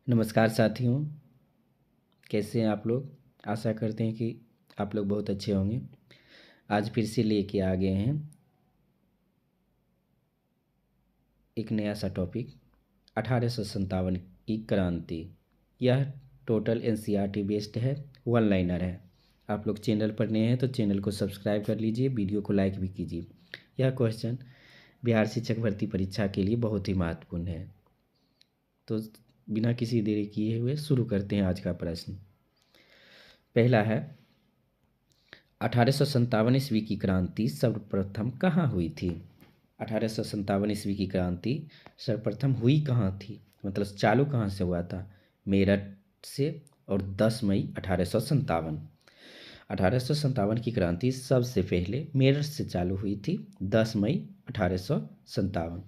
नमस्कार साथियों, कैसे हैं आप लोग। आशा करते हैं कि आप लोग बहुत अच्छे होंगे। आज फिर से लेके आ गए हैं एक नया सा टॉपिक, 1857 की क्रांति। यह टोटल एनसीईआरटी बेस्ड है, वन लाइनर है। आप लोग चैनल पर नए हैं तो चैनल को सब्सक्राइब कर लीजिए, वीडियो को लाइक भी कीजिए। यह क्वेश्चन बिहार शिक्षक भर्ती परीक्षा के लिए बहुत ही महत्वपूर्ण है। तो बिना किसी देरी किए हुए शुरू करते हैं आज का प्रश्न। पहला है, 1857 ईस्वी की क्रांति सर्वप्रथम कहाँ हुई थी। 1857 ईस्वी की क्रांति सर्वप्रथम हुई कहाँ थी, मतलब चालू कहाँ से हुआ था। मेरठ से, और 10 मई 1857। 1857 की क्रांति सबसे पहले मेरठ से चालू हुई थी, 10 मई 1857।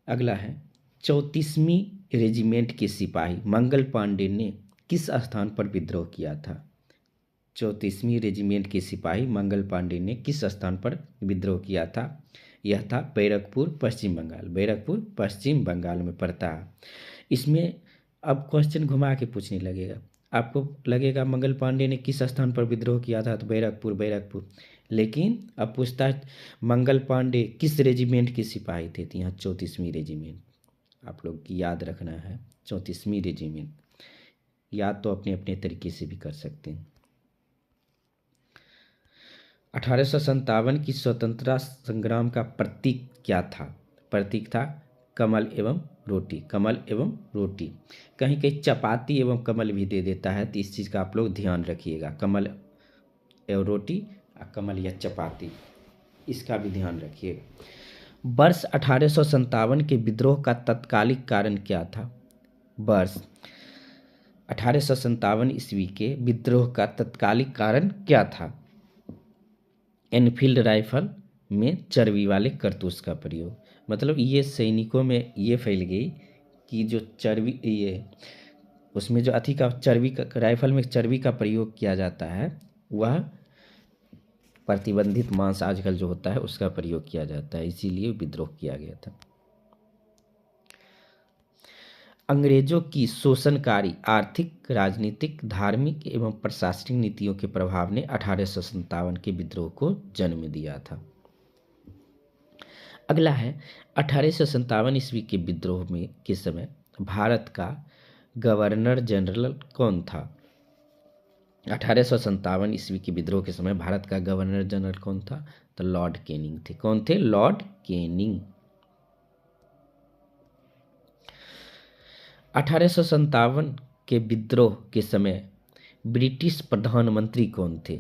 अगला है, 34वीं रेजिमेंट के सिपाही मंगल पांडे ने किस स्थान पर विद्रोह किया था। 34वीं रेजिमेंट के सिपाही मंगल पांडे ने किस स्थान पर विद्रोह किया था। यह था बैरकपुर, पश्चिम बंगाल। बैरकपुर पश्चिम बंगाल में पड़ता है। इसमें अब क्वेश्चन घुमा के पूछने लगेगा, आपको लगेगा मंगल पांडे ने किस स्थान पर विद्रोह किया था, तो बैरकपुर बैरकपुर। लेकिन अब पूछता है मंगल पांडे किस रेजिमेंट के सिपाही थे, तो यहाँ 34वीं रेजिमेंट आप लोग की याद रखना है। 34वीं रेजिमेंट याद तो अपने अपने तरीके से भी कर सकते हैं। 1857 की स्वतंत्रता संग्राम का प्रतीक क्या था। प्रतीक था कमल एवं रोटी, कमल एवं रोटी। कहीं कहीं चपाती एवं कमल भी दे देता है, तो इस चीज़ का आप लोग ध्यान रखिएगा। कमल एवं रोटी, कमल या चपाती, इसका भी ध्यान रखिएगा। वर्ष 1857 के विद्रोह का तत्कालिक कारण क्या था। वर्ष 1857 ईस्वी के विद्रोह का तत्कालिक कारण क्या था। एनफील्ड राइफल में चर्बी वाले कारतूस का प्रयोग, मतलब ये सैनिकों में ये फैल गई कि जो चर्बी, ये उसमें जो अथी का चर्बी का, राइफल में चर्बी का प्रयोग किया जाता है, वह प्रतिबंधित मांस आजकल जो होता है उसका प्रयोग किया जाता है, इसीलिए विद्रोह किया गया था। अंग्रेजों की शोषणकारी आर्थिक, राजनीतिक, धार्मिक एवं प्रशासनिक नीतियों के प्रभाव ने 1857 के विद्रोह को जन्म दिया था। अगला है, 1857 ईस्वी के विद्रोह में के समय भारत का गवर्नर जनरल कौन था। 1857 ईस्वी के विद्रोह के समय भारत का गवर्नर जनरल कौन था, तो लॉर्ड कैनिंग थे। कौन थे, लॉर्ड कैनिंग। 1857 के विद्रोह के समय ब्रिटिश प्रधानमंत्री कौन थे।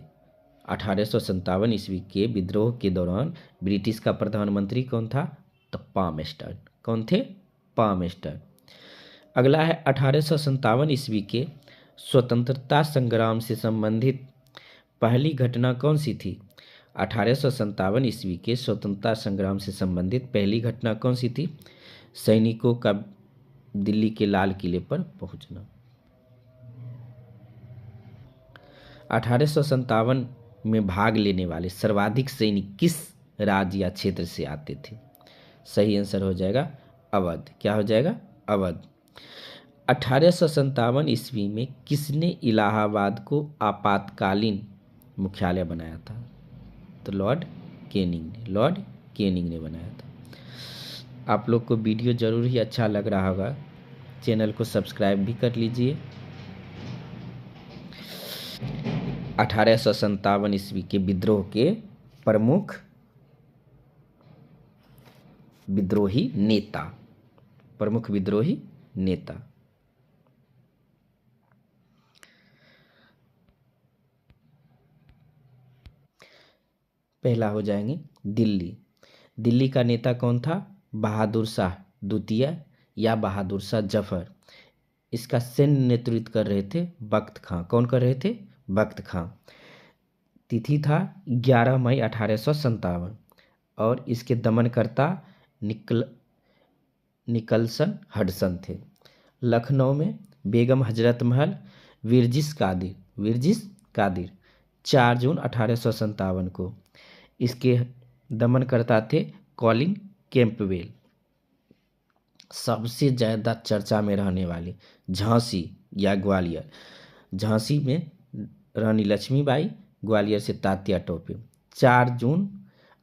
1857 ईस्वी के विद्रोह के दौरान ब्रिटिश का प्रधानमंत्री कौन था, तो पामेस्टर। कौन थे, पामेस्टर। अगला है, 1857 ईस्वी के स्वतंत्रता संग्राम से संबंधित पहली घटना कौन सी थी। 1857 ईस्वी के स्वतंत्रता संग्राम से संबंधित पहली घटना कौन सी थी। सैनिकों का दिल्ली के लाल किले पर पहुंचना। 1857 में भाग लेने वाले सर्वाधिक सैनिक किस राज्य या क्षेत्र से आते थे। सही आंसर हो जाएगा अवध। क्या हो जाएगा, अवध। 1857 ईस्वी में किसने इलाहाबाद को आपातकालीन मुख्यालय बनाया था, तो लॉर्ड कैनिंग ने, लॉर्ड कैनिंग ने बनाया था। आप लोग को वीडियो जरूर ही अच्छा लग रहा होगा, चैनल को सब्सक्राइब भी कर लीजिए। 1857 ईस्वी के विद्रोह के प्रमुख विद्रोही नेता, प्रमुख विद्रोही नेता। पहला हो जाएंगे दिल्ली। दिल्ली का नेता कौन था, बहादुर शाह द्वितीय या बहादुर शाह जफर। इसका सैन्य नेतृत्व कर रहे थे बख्त खां। कौन कर रहे थे, बख्त खां। तिथि था 11 मई 1857 और इसके दमनकर्ता निकलसन हडसन थे। लखनऊ में बेगम हजरत महल, विरजिस कादिर 4 जून 1857 को। इसके दमनकर्ता थे कॉलिन कैंपबेल। सबसे ज़्यादा चर्चा में रहने वाले झांसी या ग्वालियर। झांसी में रानी लक्ष्मीबाई, ग्वालियर से तात्या टोपे। 4 जून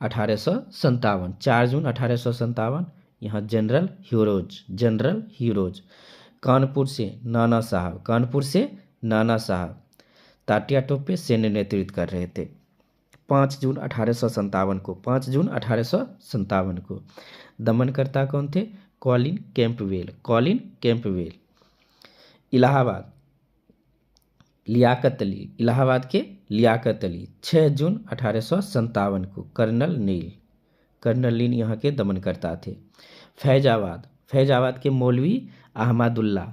1857 यहाँ जनरल हीरोज। कानपुर से नाना साहब तात्या टोपे सैन्य नेतृत्व कर रहे थे। 5 जून 1857 को दमनकर्ता कौन थे? Colin Campbell. इलाहाबाद के लियाकत अली। 6 जून 1857 को कर्नल नील यहाँ के दमनकर्ता थे। फैजाबाद के मौलवी अहमदुल्ला।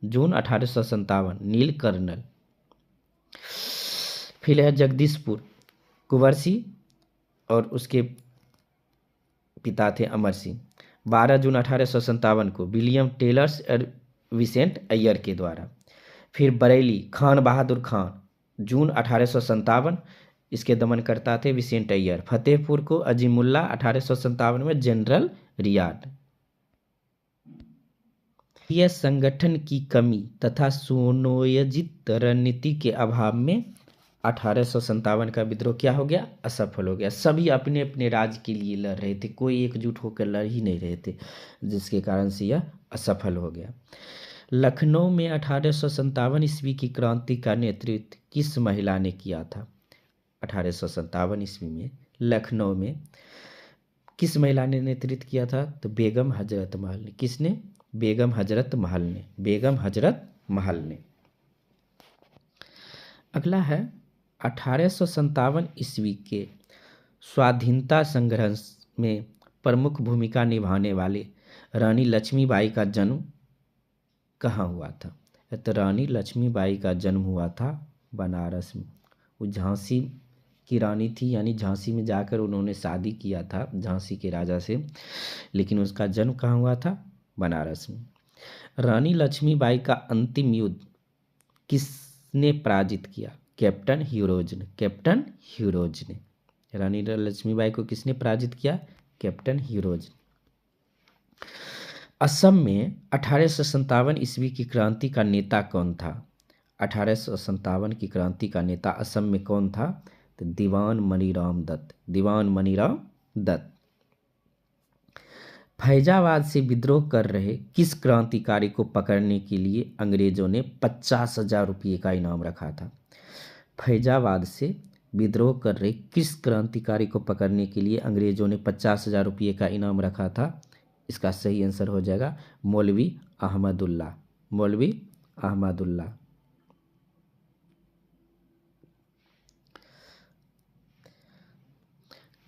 जून 1857 नील कर्नल। फिर है जगदीशपुर, कुंवर सिंह और उसके पिता थे अमर सिंह। 12 जून 1857 को विलियम टेलर्स और विसेंट अय्यर के द्वारा। फिर बरेली, खान बहादुर खान। जून 1857 इसके दमनकर्ता थे विसेंट अय्यर। फतेहपुर को अजीमुल्ला। 1857 में जनरल रियाद। यह संगठन की कमी तथा सुनियोजित रणनीति के अभाव में 1857 का विद्रोह क्या हो गया? असफल हो गया। सभी अपने अपने राज्य के लिए लड़ रहे थे, कोई एकजुट होकर लड़ ही नहीं रहे थे, जिसके कारण से यह असफल हो गया। लखनऊ में 1857 ईस्वी की क्रांति का नेतृत्व किस महिला ने किया था? 1857 ईस्वी में लखनऊ में किस महिला ने नेतृत्व किया था? तो बेगम हजरत महल ने। किसने? बेगम हजरत महल ने। अगला है 1857 ईस्वी के स्वाधीनता संग्राम में प्रमुख भूमिका निभाने वाले रानी लक्ष्मीबाई का जन्म कहाँ हुआ था? तो रानी लक्ष्मीबाई का जन्म हुआ था बनारस में। वो झांसी की रानी थी, यानी झांसी में जाकर उन्होंने शादी किया था झांसी के राजा से, लेकिन उसका जन्म कहाँ हुआ था? बनारस में। रानी लक्ष्मीबाई का अंतिम युद्ध किसने पराजित किया? कैप्टन ह्यूरोज ने। रानी लक्ष्मीबाई को किसने पराजित किया? Captain Hugh Rose. असम में 1857 ईस्वी की क्रांति का नेता कौन था? 1857 की क्रांति का नेता असम में कौन था? तो दीवान मनीराम दत्त। फैजाबाद से विद्रोह कर रहे किस क्रांतिकारी को पकड़ने के लिए अंग्रेजों ने 50,000 रुपये का इनाम रखा था? फैजाबाद से विद्रोह कर रहे किस क्रांतिकारी को पकड़ने के लिए अंग्रेजों ने 50,000 रुपये का इनाम रखा था? इसका सही आंसर हो जाएगा मौलवी अहमदुल्ला।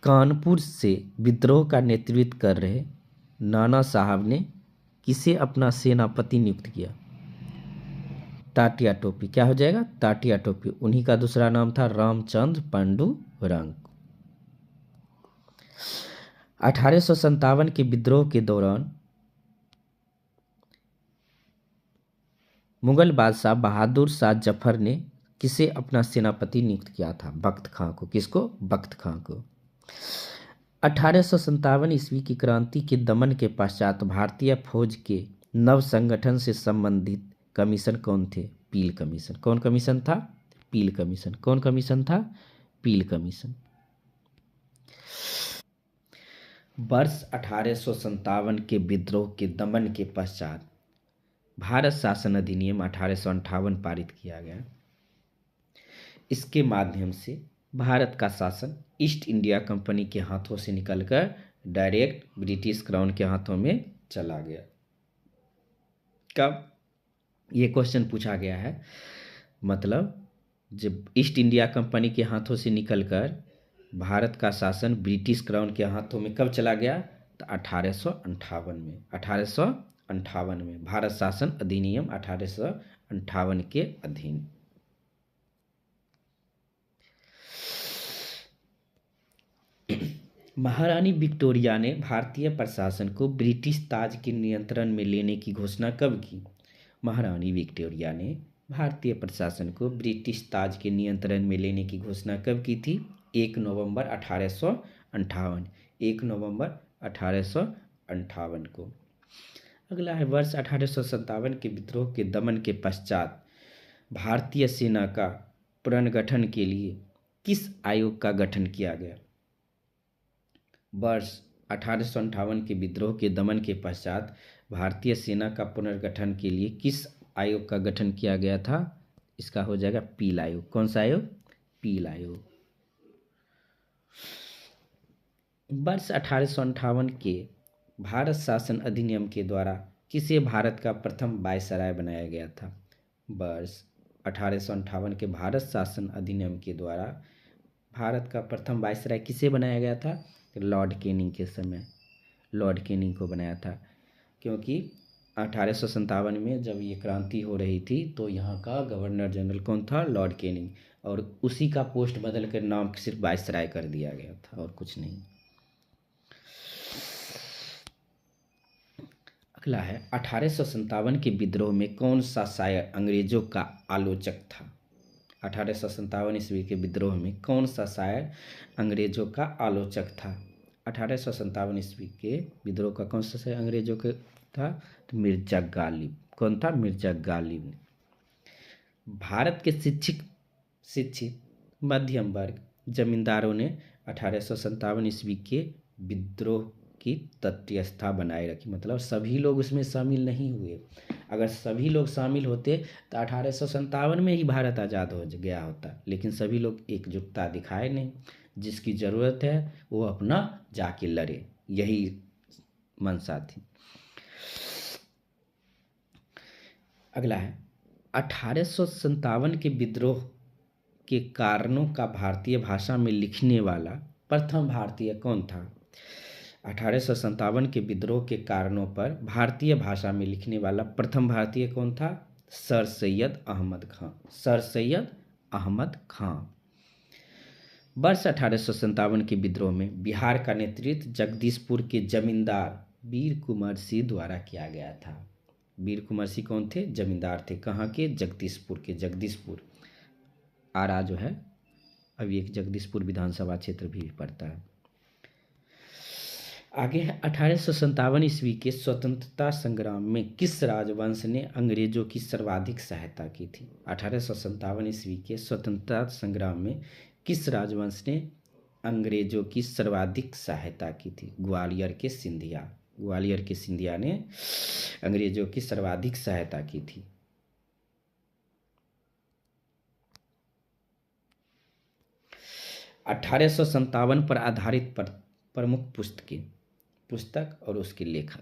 कानपुर से विद्रोह का नेतृत्व कर रहे नाना साहब ने किसे अपना सेनापति नियुक्त किया? तात्या टोपे। क्या हो जाएगा? तात्या टोपे। उन्हीं का दूसरा नाम था रामचंद्र पांडुरंग। 1857 के विद्रोह के दौरान मुगल बादशाह बहादुर शाह जफर ने किसे अपना सेनापति नियुक्त किया था? बख्त खां को। किसको? बख्त खां को। 1857 ईस्वी की क्रांति के दमन के पश्चात भारतीय फौज के नव संगठन से संबंधित कमीशन कौन थे? पील कमीशन। कौन कमीशन था? पील कमीशन। कौन कमीशन था? पील कमीशन। वर्ष 1857 के विद्रोह के दमन के पश्चात भारत शासन अधिनियम 1858 पारित किया गया। इसके माध्यम से भारत का शासन ईस्ट इंडिया कंपनी के हाथों से निकलकर डायरेक्ट ब्रिटिश क्राउन के हाथों में चला गया। कब? ये क्वेश्चन पूछा गया है। मतलब जब ईस्ट इंडिया कंपनी के हाथों से निकलकर भारत का शासन ब्रिटिश क्राउन के हाथों में कब चला गया? तो 1858 में भारत शासन अधिनियम 1858 के अधीन। महारानी विक्टोरिया ने भारतीय प्रशासन को ब्रिटिश ताज के नियंत्रण में लेने की घोषणा कब की? महारानी विक्टोरिया ने भारतीय प्रशासन को ब्रिटिश ताज के नियंत्रण में लेने की घोषणा कब की थी? 1 नवंबर 1858। 1 नवंबर 1858 को। अगला है वर्ष 1857 के विद्रोह के दमन के पश्चात भारतीय सेना का पुनर्गठन के लिए किस आयोग का गठन किया गया। वर्ष 1858 के विद्रोह के दमन के पश्चात भारतीय सेना का पुनर्गठन के लिए किस आयोग का गठन किया गया था। इसका हो जाएगा पील आयोग। कौन सा आयोग? पील आयोग। वर्ष 1858 के भारत शासन अधिनियम के द्वारा किसे भारत का प्रथम वायसराय बनाया गया था। वर्ष 1858 के भारत शासन अधिनियम के द्वारा भारत का प्रथम वायसराय किसे बनाया गया था। लॉर्ड कैनिंग के समय लॉर्ड कैनिंग को बनाया था, क्योंकि 1857 में जब ये क्रांति हो रही थी तो यहाँ का गवर्नर जनरल कौन था? लॉर्ड कैनिंग, और उसी का पोस्ट बदल कर नाम सिर्फ वायसराय कर दिया गया था और कुछ नहीं। अगला है 1857 के विद्रोह में कौन सा शायर अंग्रेजों का आलोचक था। 1857 ईस्वी के विद्रोह में कौन सा शायर अंग्रेजों का आलोचक था। 1857 ईस्वी के विद्रोह का कौन सा शायर अंग्रेजों का था? तो मिर्जा गालिब। कौन था? मिर्जा गालिब। भारत के शिक्षित मध्यम वर्ग जमींदारों ने 1857 ईस्वी के विद्रोह की तटस्थता बनाए रखी, मतलब सभी लोग उसमें शामिल नहीं हुए। अगर सभी लोग शामिल होते तो 1857 में ही भारत आज़ाद हो गया होता, लेकिन सभी लोग एकजुटता दिखाए नहीं। जिसकी ज़रूरत है वो अपना जाके लड़े, यही मंशा थी। अगला है 1857 के विद्रोह के कारणों का भारतीय भाषा में लिखने वाला प्रथम भारतीय कौन था। 1857 के विद्रोह के कारणों पर भारतीय भाषा में लिखने वाला प्रथम भारतीय कौन था? सर सैयद अहमद खां। सर सैयद अहमद खां। वर्ष 1857 के विद्रोह में बिहार का नेतृत्व जगदीशपुर के जमींदार वीर कुंवर सिंह द्वारा किया गया था। वीर कुंवर सिंह कौन थे? जमींदार थे। कहाँ के? जगदीशपुर के। जगदीशपुर आरा जो है अभी एक जगदीशपुर विधानसभा क्षेत्र भी पड़ता है। आगे है 1857 ईस्वी के स्वतंत्रता संग्राम में किस राजवंश ने अंग्रेजों की सर्वाधिक सहायता की थी। 1857 ईस्वी के स्वतंत्रता संग्राम में किस राजवंश ने अंग्रेजों की सर्वाधिक सहायता की थी। ग्वालियर के सिंधिया। ग्वालियर के सिंधिया ने अंग्रेजों की सर्वाधिक सहायता की थी। अठारह सौ सत्तावन पर आधारित प्रमुख पुस्तक और उसके लेखक।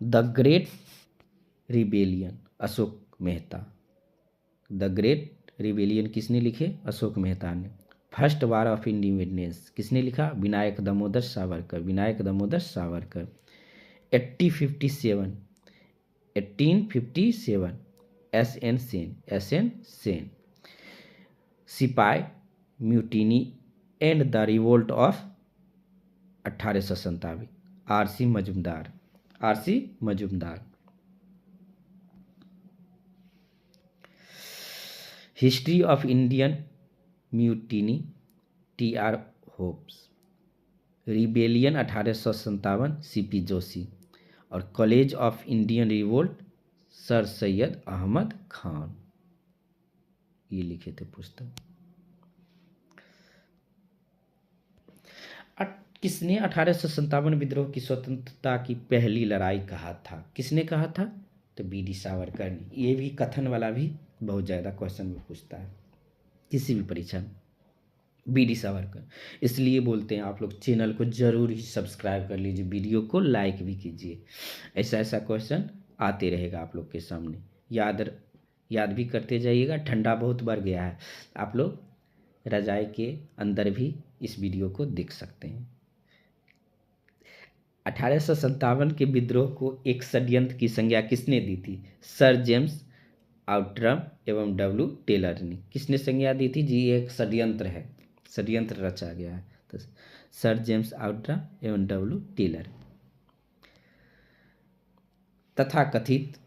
The great rebellion Ashok Mehta. The great rebellion किसने लिखे? अशोक मेहता ने। फर्स्ट वार ऑफ इंडिपेंडेंस किसने लिखा? विनायक दामोदर सावरकर। विनायक दामोदर सावरकर। 1857 S N Sen. सिपाही mutiny and the revolt of 1897 R C. Majumdar. History of Indian mutiny T R. होप्स। Rebellion 1857 C P. जोशी। और college of Indian revolt sir Syed Ahmad Khan. ये लिखे थे पुस्तक। किसने 1857 विद्रोह की स्वतंत्रता की पहली लड़ाई कहा था? किसने कहा था? तो बी.डी. सावरकर ने। ये भी कथन वाला भी बहुत ज़्यादा क्वेश्चन में पूछता है किसी भी परीक्षा में। बी.डी. सावरकर। इसलिए बोलते हैं आप लोग चैनल को जरूर ही सब्सक्राइब कर लीजिए, वीडियो को लाइक भी कीजिए। ऐसा क्वेश्चन आते रहेगा आप लोग के सामने। याद भी करते जाइएगा। ठंडा बहुत बढ़ गया है, आप लोग रजाई के अंदर भी इस वीडियो को देख सकते हैं। 1857 के विद्रोह को एक षड्यंत्र की संज्ञा किसने दी थी? सर जेम्स आउट्रम एवं डब्ल्यू टेलर ने। किसने संज्ञा दी थी जी? एक षड्यंत्र है, षड्यंत्र रचा गया है। तो सर जेम्स आउट्रम एवं डब्ल्यू टेलर। तथा कथित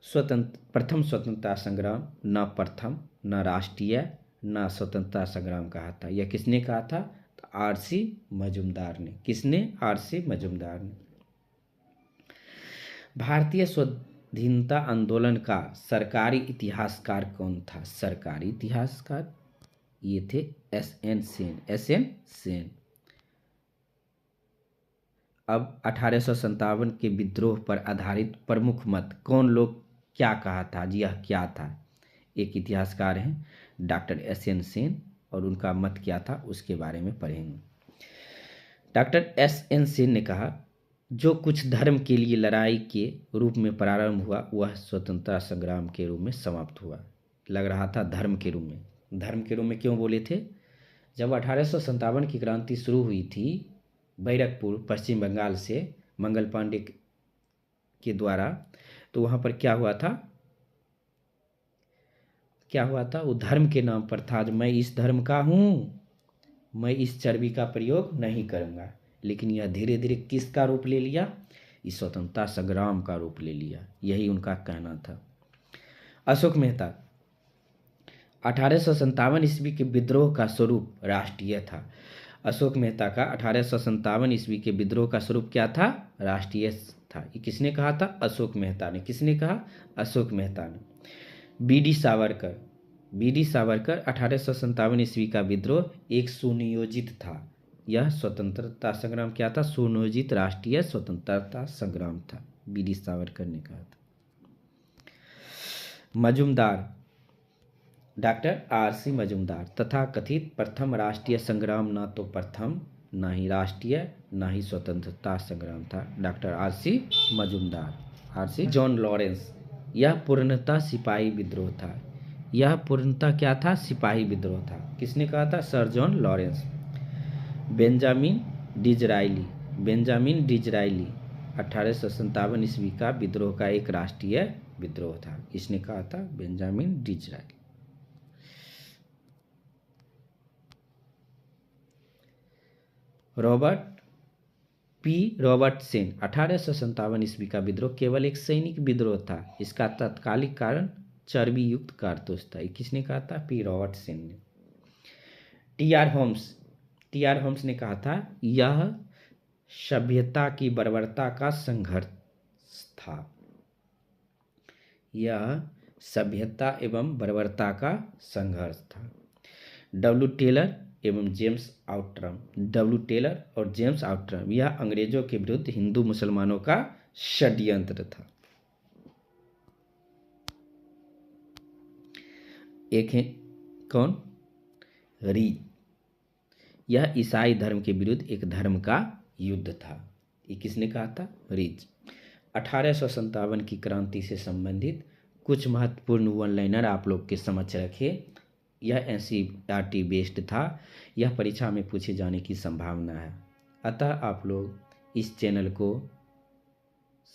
प्रथम स्वतंत्रता संग्राम न प्रथम, न राष्ट्रीय, न स्वतंत्रता संग्राम कहा था। यह किसने कहा था? आरसी मजूमदार ने। किसने? आरसी मजूमदार ने। भारतीय स्वाधीनता आंदोलन का सरकारी इतिहासकार कौन था? सरकारी इतिहासकार ये थे एस.एन. सेन। एस.एन. सेन। अब 1857 के विद्रोह पर आधारित प्रमुख मत कौन लोग क्या कहा था? जी यह क्या था? एक इतिहासकार हैं डॉक्टर एस.एन. सेन और उनका मत क्या था उसके बारे में पढ़ेंगे। Doctor SN. सेन ने कहा, जो कुछ धर्म के लिए लड़ाई के रूप में प्रारंभ हुआ वह स्वतंत्रता संग्राम के रूप में समाप्त हुआ। लग रहा था धर्म के रूप में। धर्म के रूप में क्यों बोले थे? जब 1857 की क्रांति शुरू हुई थी बैरकपुर पश्चिम बंगाल से मंगल पांडे के द्वारा, तो वहाँ पर क्या हुआ था? वो धर्म के नाम पर था। मैं इस धर्म का हूँ, मैं इस चर्बी का प्रयोग नहीं करूँगा। लेकिन यह धीरे धीरे किसका रूप ले लिया? इस स्वतंत्रता संग्राम का रूप ले लिया। यही उनका कहना था। अशोक मेहता 1857 ईस्वी के विद्रोह का स्वरूप राष्ट्रीय था। अशोक मेहता का 1857 ईस्वी के विद्रोह का स्वरूप क्या था? राष्ट्रीय था। ये किसने कहा था? अशोक मेहता ने। किसने कहा? अशोक मेहता ने। बी.डी. सावरकर 1857 ईस्वी का विद्रोह एक सुनियोजित था। यह स्वतंत्रता संग्राम क्या था? सुनियोजित राष्ट्रीय स्वतंत्रता संग्राम था। बी.डी. सावरकर ने कहा था। Majumdar doctor RC. मजूमदार तथा कथित प्रथम राष्ट्रीय संग्राम ना तो प्रथम ना ही राष्ट्रीय ना ही स्वतंत्रता संग्राम था। Doctor RC. Majumdar. RC. John Lawrence यह पूर्णतः सिपाही विद्रोह था। यह पूर्णतः क्या था? सिपाही विद्रोह था। किसने कहा था? Sir John Lawrence. बेंजामिन डिज़राइली 1857 ईस्वी का विद्रोह का एक राष्ट्रीय विद्रोह था। इसने कहा था बेंजामिन डिज़राइली। रॉबर्टसन 1857 ईस्वी का विद्रोह केवल एक सैनिक विद्रोह था। इसका तात्कालिक कारण चर्बी युक्त कारतूस था। किसने कहा था? पी. रॉबर्टसन ने। टी आर होम्स ने कहा था यह सभ्यता की बर्बरता का संघर्ष था। यह सभ्यता एवं बर्बरता का संघर्ष था। डब्ल्यू टेलर और जेम्स आउट्रम यह अंग्रेजों के विरुद्ध हिंदू मुसलमानों का षड्यंत्र था। एक है कौन? रीच। यह ईसाई धर्म के विरुद्ध एक धर्म का युद्ध था। ये किसने कहा था? रीच। 1857 की क्रांति से संबंधित कुछ महत्वपूर्ण वन लाइनर आप लोग के समक्ष रखे। यह एनसीईआरटी बेस्ड था। यह परीक्षा में पूछे जाने की संभावना है। अतः आप लोग इस चैनल को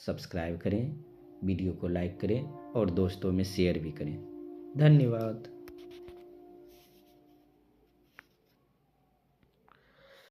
सब्सक्राइब करें, वीडियो को लाइक करें और दोस्तों में शेयर भी करें। धन्यवाद।